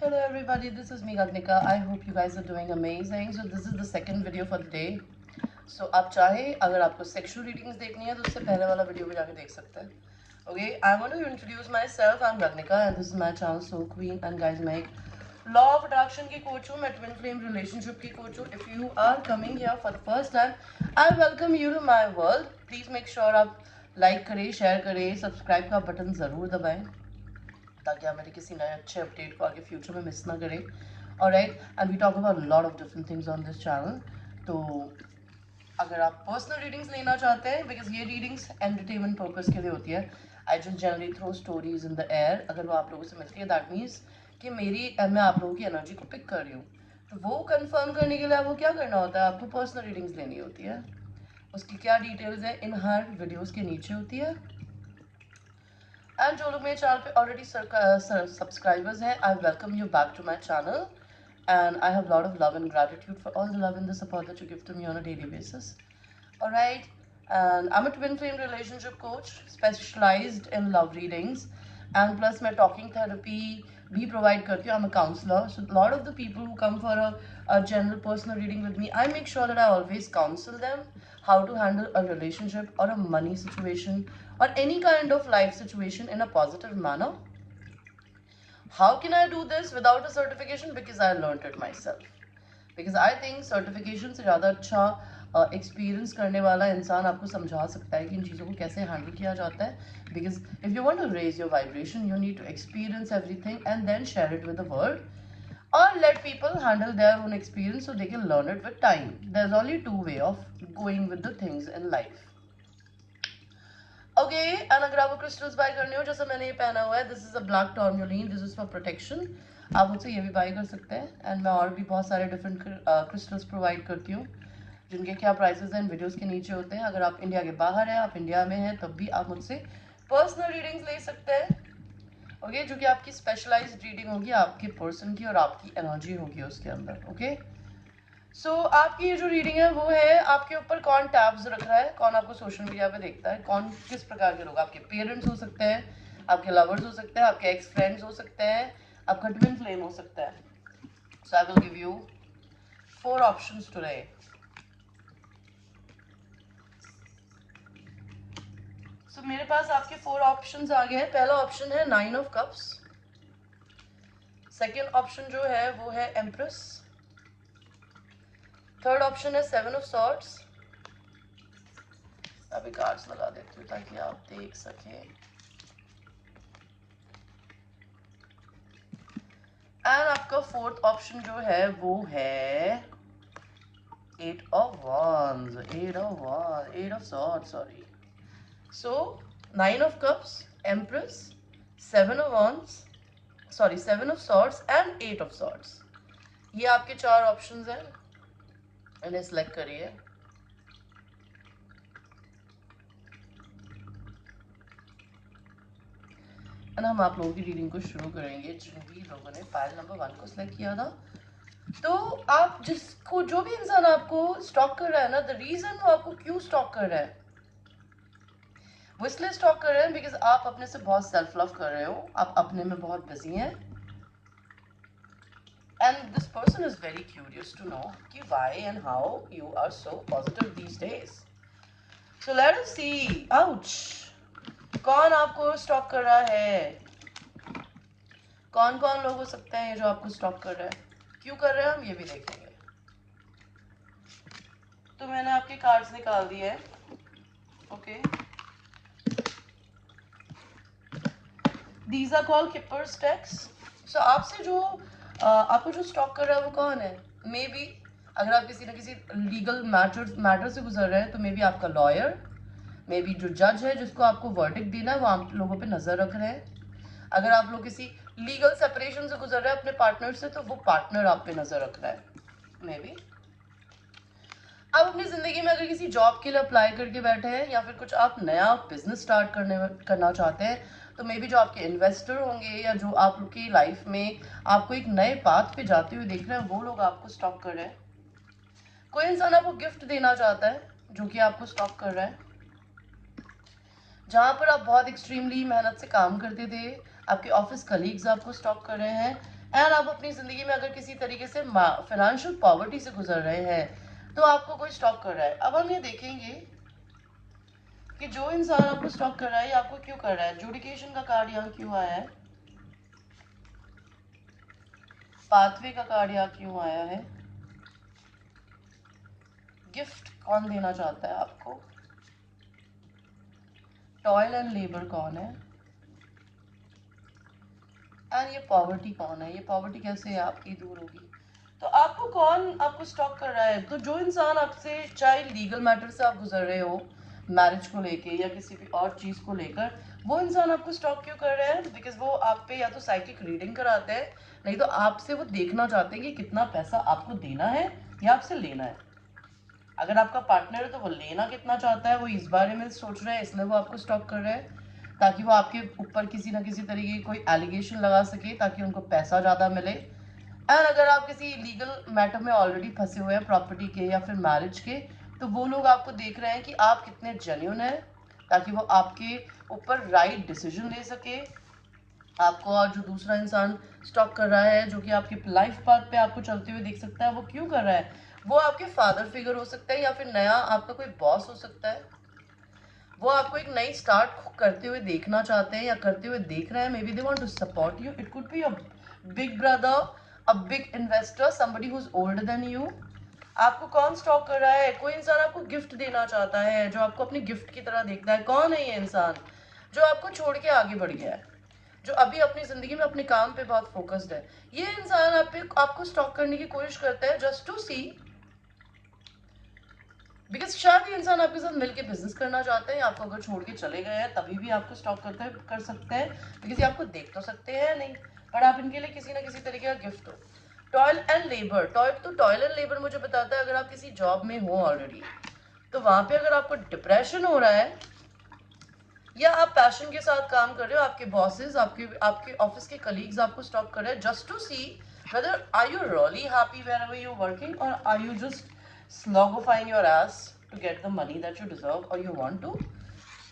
Hello everybody, this is me Gagnika. I hope you guys are doing amazing. So this is the second video for the day. So आप चाहे अगर आपको sexual readings देखनी है तो उससे पहले वाला वीडियो भी जाके देख सकते हैं. Okay, I want to introduce myself. I'm Gagnika and this is my channel Soul Queen. And guys, मैं law of attraction की coach हूँ, मैं twin flame relationship की coach हूँ. If you are coming here for the first time, I welcome you to my world. Please make sure आप like करें, share करें, subscribe का बटन ज़रूर दबाएं ताकि आप मेरे किसी नए अच्छे अपडेट को आगे फ्यूचर में मिस ना करें. Alright, and we talk about lot of different things on this channel. तो अगर आप पर्सनल रीडिंग्स लेना चाहते हैं, बिकॉज ये रीडिंग्स एंटरटेनमेंट पर्पस के लिए होती है, I just generally throw stories in the air. अगर वो आप लोगों से मिलती है दैट मीन्स कि मैं आप लोगों की एनर्जी को पिक कर रही हूँ. तो वो कंफर्म करने के लिए आपको क्या करना होता है, आपको पर्सनल रीडिंग्स लेनी होती है. उसकी क्या डिटेल्स है इन हर वीडियोज़ के नीचे होती है. एंड जो लोग मेरे चैनल पे ऑलरेडी सब्सक्राइबर्स हैं, I welcome you back to my channel and I have a lot of love and gratitude for all the love and the support that you give to me on a daily basis. Alright, and I'm a twin flame relationship coach specialized in love readings and plus मैं talking therapy भी provide करती हूँ. I'm a counselor, so a lot of the people who come for a general personal reading with me, I make sure that I always counsel them how to handle a relationship or a money situation or any kind of life situation in a positive manner. How can I do this without a certification? Because I learned it myself. Because I think certification से ज़्यादा अच्छा experience करने वाला इंसान आपको समझा सकता है कि इन चीज़ों को कैसे हैंडल किया जाता है. Because if you want to raise your vibration, you need to experience everything and then share it with the world. Or let people handle their own experience so they can learn it with time. There's only two ways of going with the things in life. Okay, and अगर आपको crystals bye करने हो, जैसा मैंने ये पहना हुआ है, this is a black tourmaline, this is for protection. आप मुझसे ये भी बाय कर सकते हैं. एंड मैं और भी बहुत सारे डिफरेंट क्रिस्टल्स प्रोवाइड करती हूँ जिनके क्या प्राइसेस हैं वीडियोस के नीचे होते हैं. अगर आप इंडिया के बाहर हैं, आप इंडिया में हैं, तब भी आप मुझसे पर्सनल रीडिंग्स ले सकते हैं. ओके, जो कि आपकी स्पेशलाइज्ड रीडिंग होगी आपके पर्सन की और आपकी एनर्जी होगी उसके अंदर. ओके, सो आपकी ये जो रीडिंग है वो है आपके ऊपर कौन टैब्स रख रहा है, कौन आपको सोशल मीडिया पे देखता है, कौन किस प्रकार के लोग. आपके पेरेंट्स हो सकते हैं, आपके लवर्स हो सकते हैं, आपके एक्स फ्रेंड्स हो सकते हैं, आपका ट्विन फ्लेम हो सकता है. So I will give you 4 options today. So मेरे पास आपके 4 ऑप्शंस आ गए हैं. पहला ऑप्शन है 9 ऑफ कप्स. सेकेंड ऑप्शन जो है वो है एम्प्रेस. थर्ड ऑप्शन है 7 ऑफ सॉर्ड्स. अभी कार्ड्स लगा देती हूँ ताकि आप देख सकें. एंड आपका फोर्थ ऑप्शन जो है वो है 8 of wands, 8 of swords, sorry. So 9 of cups, empress, 7 of wands, sorry 7 of swords and 8 of swords. ये आपके 4 ऑप्शंस हैं. इन्हें सिलेक्ट करिए. एंड हम आप लोगों की रीडिंग को शुरू करेंगे जिन भी लोगों ने फाइल नंबर 1 को सिलेक्ट किया था. तो आप जिसको, जो भी इंसान आपको स्टॉक कर रहा है ना, द रीजन वो आपको क्यों स्टॉक कर रहा है, वो इसलिए स्टॉक कर रहे हैं बिकॉज आप अपने से बहुत सेल्फ लव कर रहे हो, आप अपने में बहुत बिजी हैं. And this person is very curious to know कि why and how you are so positive these days. So let us see. Ouch, कौन आपको स्टॉक कर रहा है, कौन कौन लोग हो सकते हैं ये जो आपको स्टॉक कर रहा है, क्यों कर रहे हैं, हम ये भी देखेंगे. तो मैंने आपके कार्ड्स निकाल दिए हैं. Okay, these are called Kippers decks. So आपसे जो आपको जो स्टॉक कर रहा है वो कौन है. मे बी अगर आप किसी ना किसी लीगल मैटर से गुजर रहे हैं तो मे बी आपका लॉयर, मे बी जो जज है जिसको आपको वर्डिक्ट देना है वो आप लोगों पे नजर रख रहे हैं. अगर आप लोग किसी लीगल सेपरेशन से गुजर रहे हैं अपने पार्टनर से तो वो पार्टनर आप पे नजर रख रहा है. मे बी आप अपनी जिंदगी में अगर किसी जॉब के लिए अप्लाई करके बैठे हैं या फिर कुछ आप नया बिजनेस स्टार्ट करना चाहते हैं, तो मे बी जो आपके इन्वेस्टर होंगे या जो आपकी लाइफ में आपको एक नए पाथ पे जाते हुए देख रहे हैं वो लोग आपको स्टॉक कर रहे हैं. कोई इंसान आपको गिफ्ट देना चाहता है जो कि आपको स्टॉक कर रहा है. जहाँ पर आप बहुत एक्सट्रीमली मेहनत से काम करते थे, आपके ऑफिस कलीग्स आपको स्टॉक कर रहे हैं. एंड आप अपनी ज़िंदगी में अगर किसी तरीके से फाइनेंशियल पॉवर्टी से गुजर रहे हैं तो आपको कोई स्टॉक कर रहा है। अब हम ये देखेंगे कि जो इंसान आपको स्टॉक कर रहा है ये आपको क्यों कर रहा है। जुडिकेशन का कार्ड यहाँ क्यों आया है, पाथवे का कार्ड यहाँ क्यों आया है, गिफ्ट कौन देना चाहता है आपको, टॉयल एंड लेबर कौन है, एंड ये पॉवर्टी कौन है, ये पॉवर्टी कैसे आपकी दूर होगी। तो आपको कौन आपको स्टॉक कर रहा है। तो जो इंसान आपसे, चाहे लीगल मैटर से आप गुजर रहे हो मैरिज को लेके या किसी भी और चीज़ को लेकर, वो इंसान आपको स्टॉक क्यों कर रहे हैं। बिकॉज वो आप पे या तो साइकिक रीडिंग कराते हैं, नहीं तो आपसे वो देखना चाहते हैं कि कितना पैसा आपको देना है या आपसे लेना है। अगर आपका पार्टनर है तो वो लेना कितना चाहता है, वो इस बारे में सोच रहे हैं, इसलिए वो आपको स्टॉक कर रहे हैं ताकि वो आपके ऊपर किसी ना किसी तरीके की कोई एलिगेशन लगा सके ताकि उनको पैसा ज़्यादा मिले। एंड अगर आप किसी लीगल मैटर में ऑलरेडी फंसे हुए हैं प्रॉपर्टी के या फिर मैरिज के, तो वो लोग आपको देख रहे हैं कि आप कितने जेन्युइन हैं ताकि वो आपके ऊपर राइट डिसीजन ले सके। आपको और जो दूसरा इंसान स्टॉक कर रहा है जो कि आपके लाइफ पाथ पे आपको चलते हुए देख सकता है, वो क्यों कर रहा है। वो आपके फादर फिगर हो सकता है या फिर नया आपका कोई बॉस हो सकता है। वो आपको एक नई स्टार्ट करते हुए देखना चाहते हैं या करते हुए देख रहे हैं। Maybe they want to support you, it could be a big brother, a big investor, somebody who's older than you। आपको कौन स्टॉक कर रहा है। कोई इंसान आपको गिफ्ट देना चाहता है जो आपको अपनी गिफ्ट की तरह देखता है। कौन है ये इंसान जो आपको छोड़ के आगे बढ़ गया है, जो अभी अपनी जिंदगी में अपने काम पे बहुत फोकस्ड है। ये इंसान आपको स्टॉक करने की कोशिश करता है जस्ट टू सी, बिकॉज शायद ये इंसान आपके साथ मिलके बिजनेस करना चाहते हैं। आपको अगर छोड़ के चले गए हैं तभी भी आपको स्टॉक कर सकते हैं, बिकॉज ये आपको देख तो सकते हैं नहीं, पर आप इनके लिए किसी ना किसी तरीके का गिफ्ट हो। Toil and labour, toil and labour मुझे बताता है अगर आप किसी जॉब में हो ऑलरेडी, तो वहां पे अगर आपको डिप्रेशन हो रहा है या आप पैशन के साथ काम कर रहे हो, आपके बॉसेस, आपके ऑफिस के कलीग्स आपको स्टॉक कर रहे हैं just to see whether are you really happy wherever you're working or are you just sloggifying your ass to get the money that you deserve or you want to।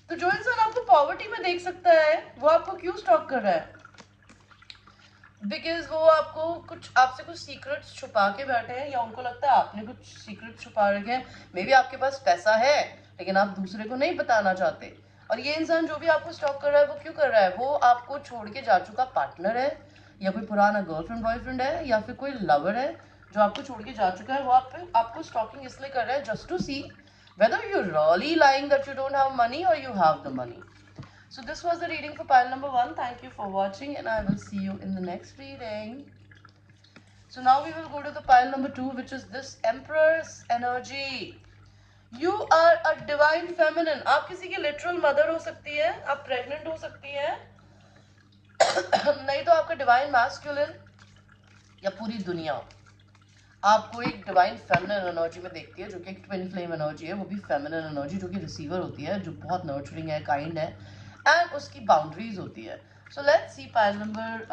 तो जो इंसान आपको poverty में देख सकता है वो आपको क्यों स्टॉक कर रहा है। बिकॉज वो आपसे कुछ सीक्रेट्स छुपा के बैठे हैं या उनको लगता है आपने कुछ सीक्रेट छुपा रखे हैं। मे बी आपके पास पैसा है लेकिन आप दूसरे को नहीं बताना चाहते। और ये इंसान जो भी आपको स्टॉक कर रहा है वो क्यों कर रहा है, वो आपको छोड़ के जा चुका पार्टनर है या कोई पुराना गर्लफ्रेंड बॉयफ्रेंड है या फिर कोई लवर है जो आपको छोड़ के जा चुका है। वो आपको स्टॉकिंग इसलिए कर रहा है just to see whether you're really lying that you don't have money or you have the money। So this was the reading for pile number 1. Thank you for watching and I will see you in the next reading. So now we will go to the pile number 2, which is this Empress energy। You are a divine feminine। आप किसी की literal mother हो सकती है, आप pregnant हो सकती है नहीं तो आपका divine masculine या पूरी दुनिया आपको एक डिवाइन फेमिनिन एनर्जी में देखती है जो कि एक ट्विन फ्लेम एनर्जी है, वो भी फेमिनिन एनर्जी जो कि रिसीवर होती है, जो बहुत नर्चरिंग है, काइंड है एंड उसकी बाउंड्रीज होती है। So let's see pile number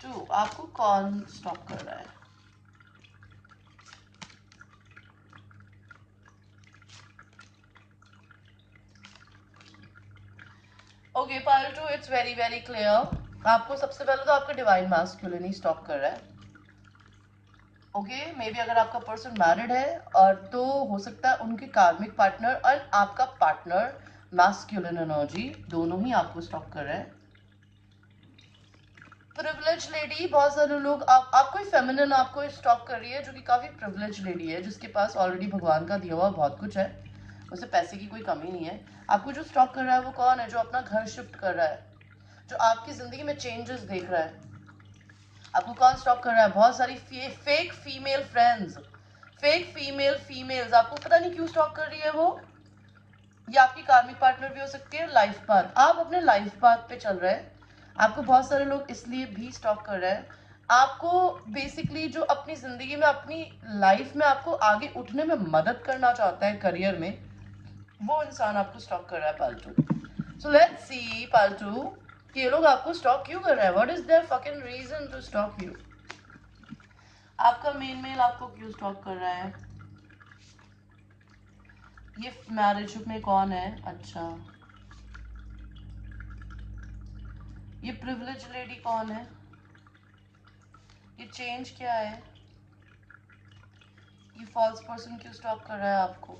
2 आपको कौन स्टॉप कर रहा है। Okay pile 2 it's very very clear. आपको सबसे पहले तो आपका डिवाइन मास्कुलिन ही स्टॉप कर रहा है। ओके मे बी अगर आपका पर्सन मैरिड है और तो हो सकता है उनके कार्मिक पार्टनर और आपका पार्टनर मैस्कुलिन एनर्जी दोनों ही आपको स्टॉप कर रहे हैं। प्रिविलेज लेडी, बहुत सारे लोग आपको फेमिनिन आपको स्टॉक कर रही है जो कि काफी प्रिविलेज लेडी है जिसके पास ऑलरेडी भगवान का दिया हुआ बहुत कुछ है, उसे पैसे की कोई कमी नहीं है। आपको जो स्टॉक कर रहा है वो कौन है, जो अपना घर शिफ्ट कर रहा है, जो आपकी जिंदगी में चेंजेस देख रहा है। आपको कौन स्टॉक कर रहा है, बहुत सारी fake female friends, fake females आपको पता नहीं क्यों स्टॉक कर रही है। वो या आपकी कार्मिक पार्टनर भी हो सकती है, लाइफ पाथ, आप अपने लाइफ पाथ पे चल रहे हैं, आपको बहुत सारे लोग इसलिए भी स्टॉक कर रहे हैं। आपको बेसिकली जो अपनी जिंदगी में अपनी लाइफ में आपको आगे उठने में मदद करना चाहता है करियर में, वो इंसान आपको स्टॉक कर रहा है पालतू। सो लेट्स सी पालतू कि ये लोग आपको स्टॉक क्यों कर रहे हैं, what is their fucking reason to stalk you. आपका मेन मेल आपको क्यों स्टॉक कर रहा है। ये मैरिज में कौन है, अच्छा ये प्रिविलेज लेडी कौन है? ये चेंज क्या है? ये फॉल्स पर्सन क्यों स्टॉक कर रहा है आपको?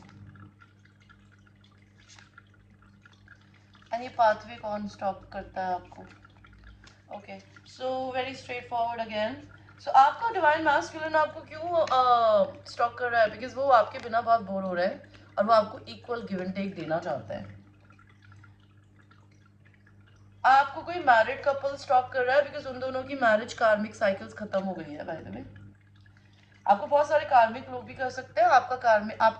एंड ये पाथवे कौन स्टॉक करता है आपको? Okay, so very straight forward again. So आपका डिवाइन मैस्कुलिन आपको क्यों स्टॉक कर रहा है? बिकॉज वो आपके बिना बहुत बोर हो रहा है और वो आपको इक्वल गिव एंड टेक देना चाहता है। आपको कोई मैरिड कपल स्टॉक कर रहा है बिकॉज उन दोनों की मैरिज कार्मिक साइकिल्स खत्म हो गई है। बाय द वे, आपको बहुत सारे कार्मिक लोग भी कर सकते हैं। आपका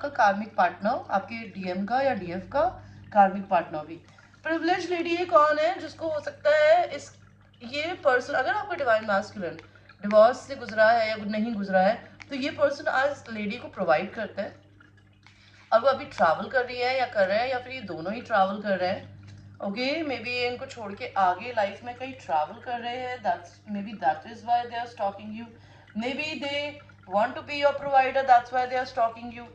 कार्मिक पार्टनर, आपके डीएम का या डीएफ का कार्मिक पार्टनर भी। प्रिविलेज लेडी ये कौन है जिसको हो सकता है ये पर्सन, अगर आपका डिवाइन मैस्कुलिन डिवोर्स से गुजरा है या नहीं गुजरा है, तो ये पर्सन आज लेडी को प्रोवाइड करता है और वो अभी ट्रैवल कर रही है या कर रहे हैं या फिर ये दोनों ही ट्रैवल कर रहे हैं। ओके, मे बी ये इनको छोड़ के आगे लाइफ में कहीं ट्रैवल कर रहे हैं, that is why they are stalking you. Maybe they want to be your provider, that's why they are stalking you.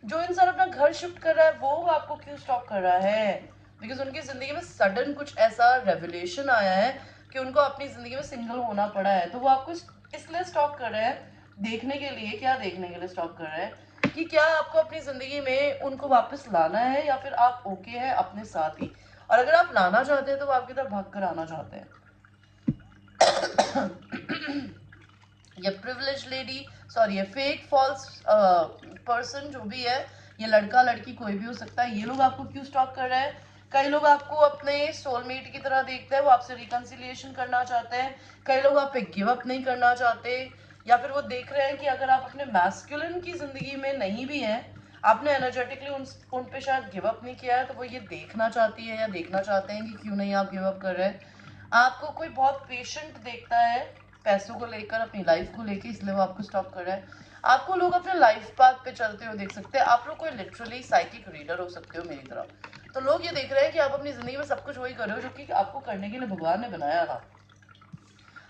जो इंसान अपना घर शिफ्ट कर रहा है वो आपको क्यों स्टॉक कर रहा है? बिकॉज उनकी जिंदगी में सडन कुछ ऐसा रेवलेशन आया है कि उनको अपनी जिंदगी में सिंगल होना पड़ा है, तो वो आपको इसलिए स्टॉक कर रहे हैं। देखने के लिए, क्या देखने के लिए स्टॉक कर रहे हैं कि क्या आपको अपनी जिंदगी में उनको वापस लाना है या फिर आप ओके है अपने साथ ही। और अगर आप लाना चाहते हैं तो वो आपकी तरफ भाग कर आना चाहते हैं। ये प्रिविलेज लेडी, सॉरी ये फेक फॉल्स पर्सन जो भी है, ये लड़का लड़की कोई भी हो सकता है, ये लोग आपको क्यों स्टॉक कर रहे हैं? कई लोग आपको अपने सोलमेट की तरह देखते हैं, वो आपसे रिकंसिलिएशन करना चाहते हैं। कई लोग आप पे गिव अप नहीं करना चाहते, या फिर वो देख रहे हैं कि अगर आप अपने मैस्कुलिन की जिंदगी में नहीं भी हैं, आपने एनर्जेटिकली उन पे शायद गिव अप नहीं किया है, तो वो ये देखना चाहती है या देखना चाहते हैं कि क्यों नहीं आप गिव अप कर रहे हैं। आपको कोई बहुत पेशेंट देखता है पैसों को लेकर, अपनी लाइफ को लेकर, इसलिए वो आपको स्टॉप कर रहा है। आपको लोग अपने लाइफ पाथ पे चलते हुए देख सकते हैं। आप लोग कोई लिटरली साइकिक रीडर हो सकते हो मेरी तरह। तो लोग ये देख रहे हैं कि आप अपनी जिंदगी में सब कुछ वही कर रहे हो जो कि आपको करने के लिए भगवान ने बनाया था।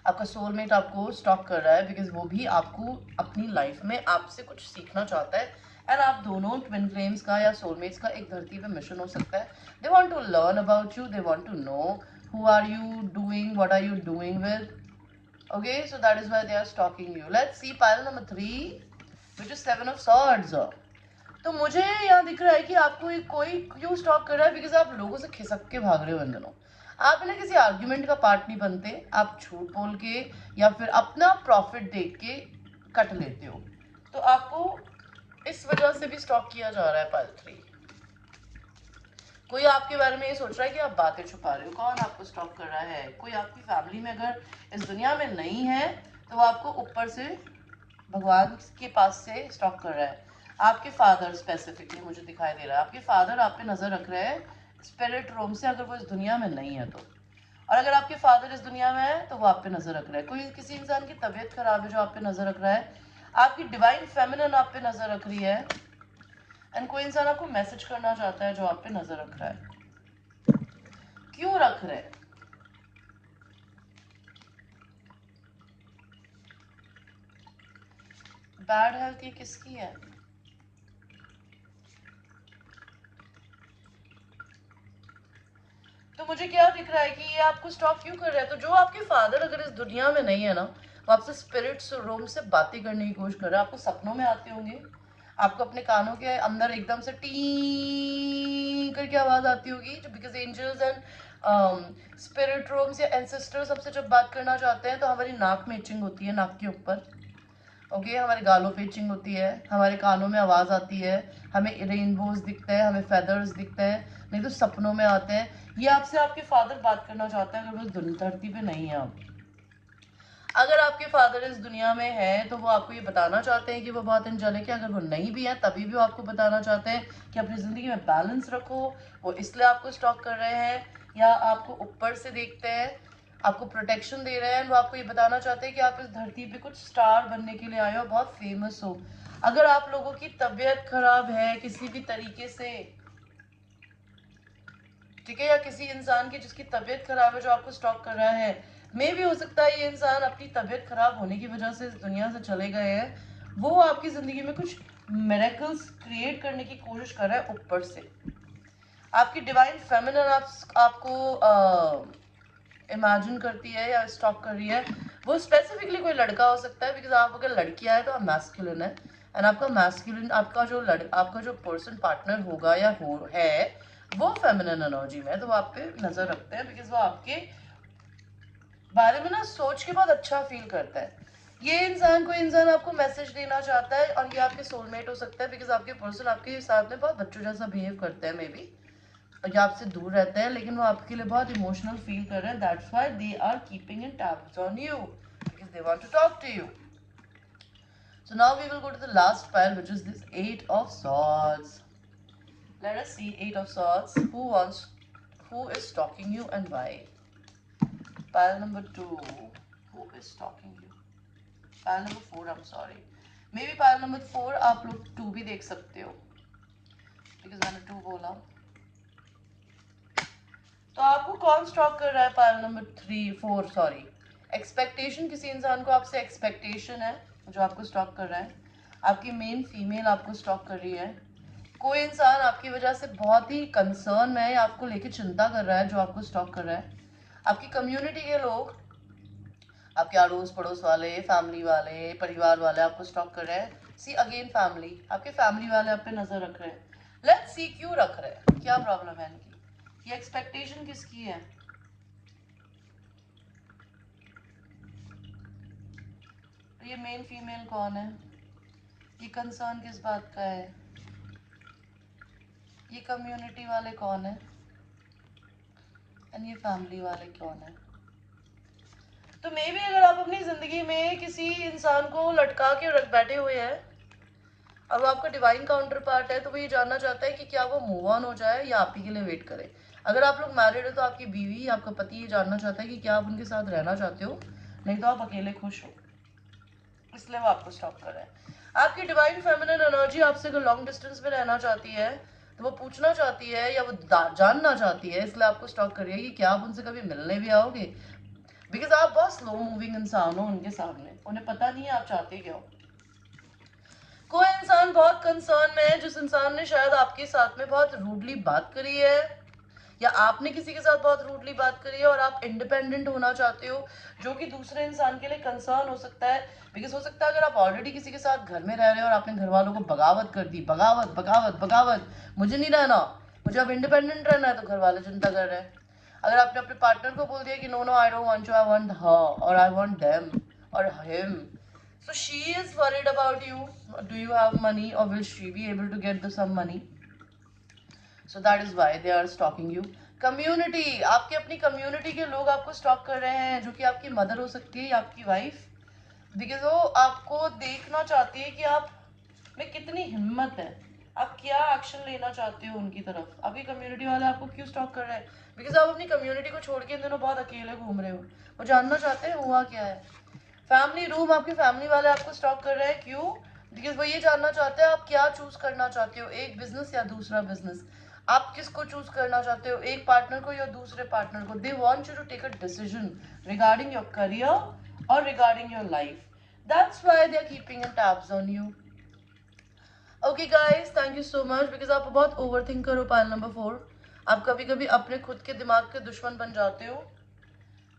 आपका सोलमेट आपको स्टॉक कर रहा है बिकॉज वो भी आपको अपनी लाइफ में आपसे कुछ सीखना चाहता है। एंड आप दोनों ट्विन फ्लेम्स का या सोलमेट्स का एक धरती पे मिशन हो सकता है। They want to learn about you, they want to know who are you doing, what are you doing with. Okay, so that is why they are stalking you. Let's see pile number 3, which is 7 of swords. तो मुझे यहाँ दिख रहा है कि आपको कोई क्यों स्टॉक कर रहा है बिकॉज आप लोगों से खिसक के भाग रहे हो इन दिनों। आप ना किसी आर्ग्यूमेंट का पार्ट नहीं बनते, आप झूठ बोल के या फिर अपना प्रॉफिट देख के कट लेते हो, तो आपको इस वजह से भी स्टॉक किया जा रहा है। पाइल 3, कोई आपके बारे में ये सोच रहा है कि आप बातें छुपा रहे हो। कौन आपको स्टॉक कर रहा है? कोई आपकी फैमिली में अगर इस दुनिया में नहीं है तो वो आपको ऊपर से भगवान के पास से स्टॉक कर रहा है। आपके फादर स्पेसिफिकली मुझे दिखाई दे रहा है, आपके फादर आप पे नजर रख रहे हैं स्पिरिट रूम से, अगर वो इस दुनिया में नहीं है तो। और अगर आपके फादर इस दुनिया में है तो वो आप पे नजर रख रहा है। कोई किसी इंसान की तबीयत खराब है जो आप पे नजर रख रहा है। आपकी डिवाइन फेमिनिन आप पे नजर रख रही है। एंड कोई इंसान आपको मैसेज करना चाहता है जो आप पे नजर रख रहा है। क्यों रख रहे हैं? बैड हेल्थ ये किसकी है? तो मुझे क्या दिख रहा है कि ये आपको स्टॉप क्यों कर रहा है? तो जो आपके फादर अगर इस दुनिया में नहीं है ना, वो आपसे स्पिरिट्स रूम से बातें करने की कोशिश कर रहा है। आपको सपनों में आते होंगे, आपको अपने कानों के अंदर एकदम से टी करके आवाज आती होगी, जो because angels and spirit rooms या एंसेस्टर्स हमसे जब बात करना चाहते हैं तो हमारी नाक में इचिंग होती है, नाक के ऊपर। ओके, हमारे गालों पे इचिंग होती है, हमारे कानों में आवाज आती है, हमें रेनबोज दिखते हैं, हमें फेदर्स दिखते हैं, नहीं तो सपनों में आते हैं। ये आपसे आपके फादर बात करना चाहते हैं अगर वो धरती पे नहीं है। आप अगर आपके फादर इस दुनिया में है तो वो आपको ये बताना चाहते हैं कि वो बहुत एंजेलिक है। अगर वो नहीं भी है तभी भी वो आपको बताना चाहते हैं कि अपनी ज़िंदगी में बैलेंस रखो। वो इसलिए आपको स्टॉक कर रहे हैं या आपको ऊपर से देखते हैं, आपको प्रोटेक्शन दे रहे हैं। वो आपको ये बताना चाहते हैं कि आप इस धरती पे कुछ स्टार बनने के लिए आए हो, बहुत फेमस हो। अगर आप लोगों की तबीयत खराब है किसी भी तरीके से, ठीक है, या किसी इंसान की जिसकी तबीयत खराब है जो आपको स्टॉक कर रहा है, मे भी हो सकता है ये इंसान अपनी तबीयत खराब होने की वजह से इस दुनिया से चले गए हैं, वो आपकी जिंदगी में कुछ मिरेकल्स क्रिएट करने की कोशिश कर रहा है ऊपर से। आपकी डिवाइन फेमिनिन आपको इमेजिन करती है या स्टॉक कर रही है, वो स्पेसिफिकली कोई लड़का हो सकता है, बिकॉज आप अगर लड़कियां है तो आप मैस्कुलिन है, एंड आपका मैस्कुलिन, आपका जो पर्सन पार्टनर होगा या है वो फेमिनिन एनर्जी में है, तो वो आप पे नजर रखते हैं, बिकॉज वो आपके बारे में ना सोच के बहुत अच्छा फील करता है। ये इंसान, कोई इंसान आपको मैसेज देना चाहता है, और ये आपके सोलमेट हो सकता है, बिकॉज आपके पर्सन आपके साथ में बहुत बच्चों जैसा बिहेव करते हैं मे बी, या आपसे दूर रहते हैं, लेकिन वो आपके लिए बहुत इमोशनल फील कर रहे हैं, that's why they are keeping in tabs on you, because they want to talk to you. So now we will go to the last pile, which is this Eight of Swords. Let us see Eight of Swords. Who is stalking you and why? Pile number 2. Who is stalking you? Pile number 4. I'm sorry. Maybe pile number 4 आप लोग 2 भी देख सकते हो, because मैंने 2 बोला. तो आपको कौन स्टॉक कर रहा है? Pile number 4 sorry. एक्सपेक्टेशन, किसी इंसान को आपसे एक्सपेक्टेशन है जो आपको स्टॉक कर रहा है. आपकी मेन फीमेल आपको स्टॉक कर रही है. कोई इंसान आपकी वजह से बहुत ही कंसर्न में है, आपको लेके चिंता कर रहा है, जो आपको स्टॉक कर रहा है. आपकी कम्युनिटी के लोग, आपके अड़ोस पड़ोस वाले, फैमिली वाले, परिवार वाले आपको स्टॉक कर रहे हैं. सी अगेन फैमिली, आपके फैमिली वाले आप पे नजर रख रहे हैं. लेट्स सी क्यों रख रहे हैं, क्या प्रॉब्लम है इनकी, ये एक्सपेक्टेशन किसकी है. तो ये मेन फीमेल कौन है, ये कंसर्न किस बात का है, ये कम्युनिटी वाले कौन है, एंड ये फैमिली वाले कौन है. तो मे बी अगर आप अपनी जिंदगी में किसी इंसान को लटका के रख बैठे हुए हैं और वो आपका डिवाइन काउंटर पार्ट है, तो वो ये जानना चाहता है कि क्या वो मूव ऑन हो जाए या आप ही के लिए वेट करे. अगर आप लोग मैरिड हो तो आपकी बीवी, आपका पति ये जानना चाहता है कि क्या आप उनके साथ रहना चाहते हो, नहीं तो आप अकेले खुश हो, इसलिए वो आपको स्टॉप कर रहा है. आपकी डिवाइन फेमिनिन एनर्जी आपसे अगर लॉन्ग डिस्टेंस में रहना चाहती है, तो वो पूछना चाहती है या वो जानना चाहती है, इसलिए आपको स्टॉक कर रही है कि क्या आप उनसे कभी मिलने भी आओगे, बिकॉज आप बहुत स्लो मूविंग इंसान हो उनके सामने, उन्हें पता नहीं है आप चाहते क्या हो. कोई इंसान बहुत कंसर्न में है, जिस इंसान ने शायद आपके साथ में बहुत रूडली बात करी है, या आपने किसी के साथ बहुत रूडली बात करी है, और आप इंडिपेंडेंट होना चाहते हो, जो कि दूसरे इंसान के लिए कंसर्न हो सकता है. बिकॉज हो सकता है अगर आप ऑलरेडी किसी के साथ घर में रह रहे हो और आपने घर वालों को बगावत कर दी, बगावत बगावत बगावत, मुझे नहीं रहना, मुझे अब इंडिपेंडेंट रहना है, तो घर वाले चिंता कर रहे हैं. अगर आपने अपने पार्टनर को बोल दिया कि no no I don't want you, I want her, और आई वांट देम और him, so she is worried about you. Do you have money, or will she be able to get some money? So that is why they are stalking you. Community, आपके अपनी community के लोग आपको stock कर रहे हैं, जो कि आपकी मदर हो सकती है या आपकी वाइफ, बिकॉज वो आपको देखना चाहती है कि आप में कितनी हिम्मत है, आप क्या एक्शन लेना चाहते हो उनकी तरफ. आपकी कम्युनिटी वाले आपको क्यों स्टॉक कर रहे हैं, बिकॉज आप अपनी कम्युनिटी को छोड़ के इन दिनों बहुत अकेले घूम रहे हो, वो जानना चाहते हैं हुआ क्या है. फैमिली रूम, आपके फैमिली वाले आपको स्टॉक कर रहे हैं, क्यों, बिकॉज वो ये जानना चाहते हैं आप क्या चूज करना चाहते हो, एक बिजनेस या दूसरा बिजनेस, आप किसको चूज करना चाहते हो, एक पार्टनर को या दूसरे पार्टनर को. They want you to take a decision regarding your career और regarding your life. That's why they are keeping in tabs on you. Okay guys, thank you so much, because आप बहुत overthink करो. Pile number 4, आप कभी कभी अपने खुद के दिमाग के दुश्मन बन जाते हो.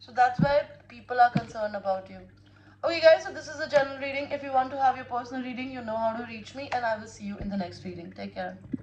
So that's why people are concerned about you. Okay guys, so this is a general reading. If you want to have your personal reading, you know how to reach me, and I will see you in the next reading. Take care.